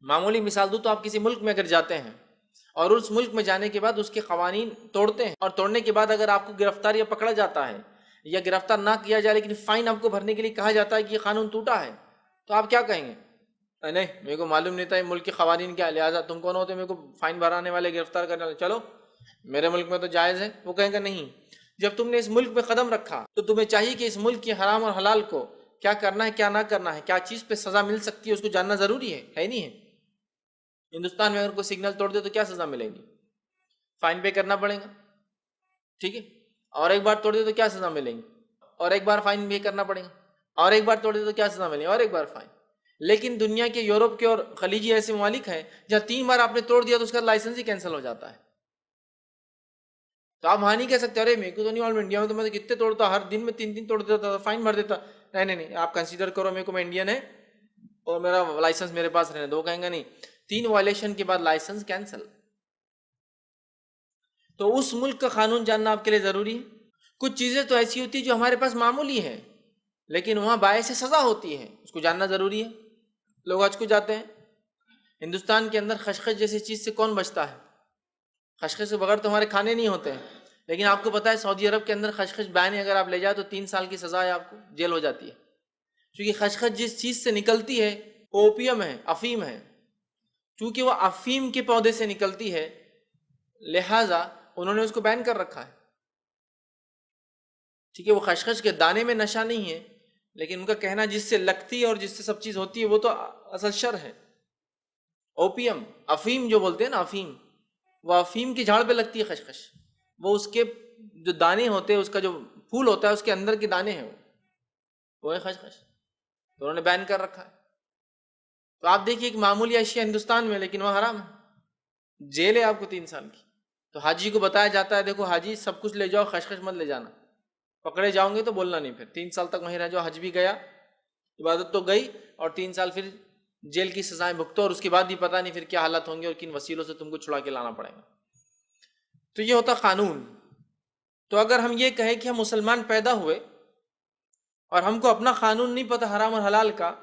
معمولی مثال دوں تو آپ کسی ملک میں اگر جاتے ہیں اور اس ملک میں جانے کے بعد اس کے قوانین توڑتے ہیں، اور توڑنے کے بعد اگر آپ کو گرفتار یا پکڑا جاتا ہے یا گرفتار نہ کیا جائے لیکن فائن آپ کو بھرنے کے لیے کہا جاتا ہے کہ یہ قانون ٹوٹا ہے، تو آپ کیا کہیں گے؟ نہیں، میرے کو معلوم نہیں تھا یہ ملک کے قوانین کیا، لہٰذا تم کون ہوتے میرے کو فائن بھرانے والے، گرفتار کرنے والے، چلو میرے ملک میں تو جائز ہے؟ وہ کہیں گے نہیں، جب تم نے اس ملک میں قدم رکھا تو تمہیں چاہیے کہ اس ملک کے حرام اور حلال کو کیا کرنا ہے کیا نہ کرنا ہے، کیا چیز پہ سزا مل سکتی ہے اس کو جاننا ضروری ہے نہیں ہے؟ ہندوستان میں اگر کوئی سگنل توڑ دے تو کیا سزا ملے گی؟ فائن پے کرنا پڑے گا، ٹھیک ہے، اور ایک بار توڑ دے تو کیا سزا ملے گی؟ اور ایک بار فائن پے کرنا پڑے گا، اور ایک بار توڑ دے تو کیا سزا ملے گی؟ اور ایک بار فائن۔ لیکن دنیا کے یورپ کے اور خلیجی ایسے ممالک ہیں جہاں 3 بار آپ نے توڑ دیا تو اس کا لائسنس ہی کینسل ہو جاتا ہے۔ تو آپ وہاں نہیں کہہ سکتے ارے میرے کو تو نہیں معلوم، انڈیا میں تو میں تو کتنے توڑتا، ہر دن میں 3 توڑ دیتا تھا، فائن بھر دیتا۔ نہیں، آپ کنسیڈر کرو میرے کو، میں انڈین ہے اور میرا لائسنس میرے پاس رہنے دو، کہیں گے نہیں، 3 وائلیشن کے بعد لائسنس کینسل۔ تو اس ملک کا قانون جاننا آپ کے لیے ضروری ہے۔ کچھ چیزیں تو ایسی ہوتی ہیں جو ہمارے پاس معمولی ہیں لیکن وہاں باعث سزا ہوتی ہے، اس کو جاننا ضروری ہے۔ لوگ حج کو جاتے ہیں، ہندوستان کے اندر خشخش جیسی چیز سے کون بچتا ہے؟ خشخش کے بغیر تو ہمارے کھانے نہیں ہوتے ہیں، لیکن آپ کو پتہ ہے سعودی عرب کے اندر خشخش بین ہے، اگر آپ لے جائیں تو 3 سال کی سزا ہے، آپ کو جیل ہو جاتی ہے، کیونکہ خشخش جس چیز سے نکلتی ہے اوپیم ہے، افیم ہے، چونکہ وہ افیم کے پودے سے نکلتی ہے لہٰذا انہوں نے اس کو بین کر رکھا ہے، ٹھیک ہے۔ وہ خشخش کے دانے میں نشہ نہیں ہے لیکن ان کا کہنا جس سے لگتی ہے اور جس سے سب چیز ہوتی ہے وہ تو اصل شر ہے۔ اوپیم، افیم جو بولتے ہیں نا، افیم، وہ افیم کی جھاڑ پہ لگتی ہے خشخش، وہ اس کے جو دانے ہوتے ہیں، اس کا جو پھول ہوتا ہے اس کے اندر کے دانے ہیں وہ ہے خشخش، تو انہوں نے بین کر رکھا ہے۔ تو آپ دیکھیے ایک معمولی اشیاء ہندوستان میں لیکن وہاں حرام ہے، جیل ہے آپ کو 3 سال کی۔ تو حاجی کو بتایا جاتا ہے دیکھو حاجی سب کچھ لے جاؤ، خشخش مت لے جانا، پکڑے جاؤں گے تو بولنا نہیں، پھر 3 سال تک وہیں رہ جاؤ، حج بھی گیا، عبادت تو گئی، اور 3 سال پھر جیل کی سزائیں بھگتو، اور اس کے بعد بھی پتہ نہیں پھر کیا حالت ہوں گے اور کن وسیلوں سے تم کو چھڑا کے لانا پڑے گا۔ تو یہ ہوتا قانون۔ تو اگر ہم یہ کہیں کہ ہم مسلمان پیدا ہوئے اور ہم کو اپنا قانون نہیں پتہ حرام اور حلال کا،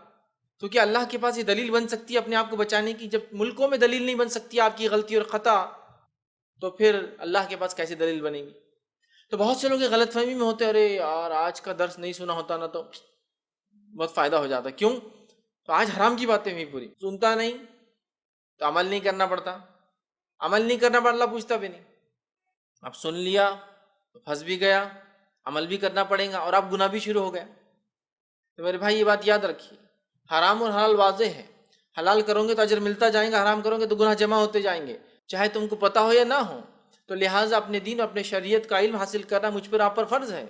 تو کیا اللہ کے پاس یہ دلیل بن سکتی ہے اپنے آپ کو بچانے کی؟ جب ملکوں میں دلیل نہیں بن سکتی آپ کی غلطی اور خطا، تو پھر اللہ کے پاس کیسے دلیل بنے گی؟ تو بہت سے لوگ غلط فہمی میں ہوتے ہیں، ارے یار آج کا درس نہیں سنا ہوتا نا تو بہت فائدہ ہو جاتا، کیوں؟ تو آج حرام کی باتیں ہوئی پوری، سنتا نہیں تو عمل نہیں کرنا پڑتا، عمل نہیں کرنا پڑتا اللہ پوچھتا بھی نہیں، اب سن لیا تو پھنس بھی گیا، عمل بھی کرنا پڑے گا اور اب گناہ بھی شروع ہو گیا۔ تو میرے بھائی یہ بات یاد رکھیے، حرام اور حلال واضح ہے، حلال کرو گے تو اجر ملتا جائیں گا، حرام کرو گے تو گناہ جمع ہوتے جائیں گے، چاہے تم کو پتہ ہو یا نہ ہو۔ تو لہٰذا اپنے دین اور اپنے شریعت کا علم حاصل کرنا مجھ پر آپ پر فرض ہے۔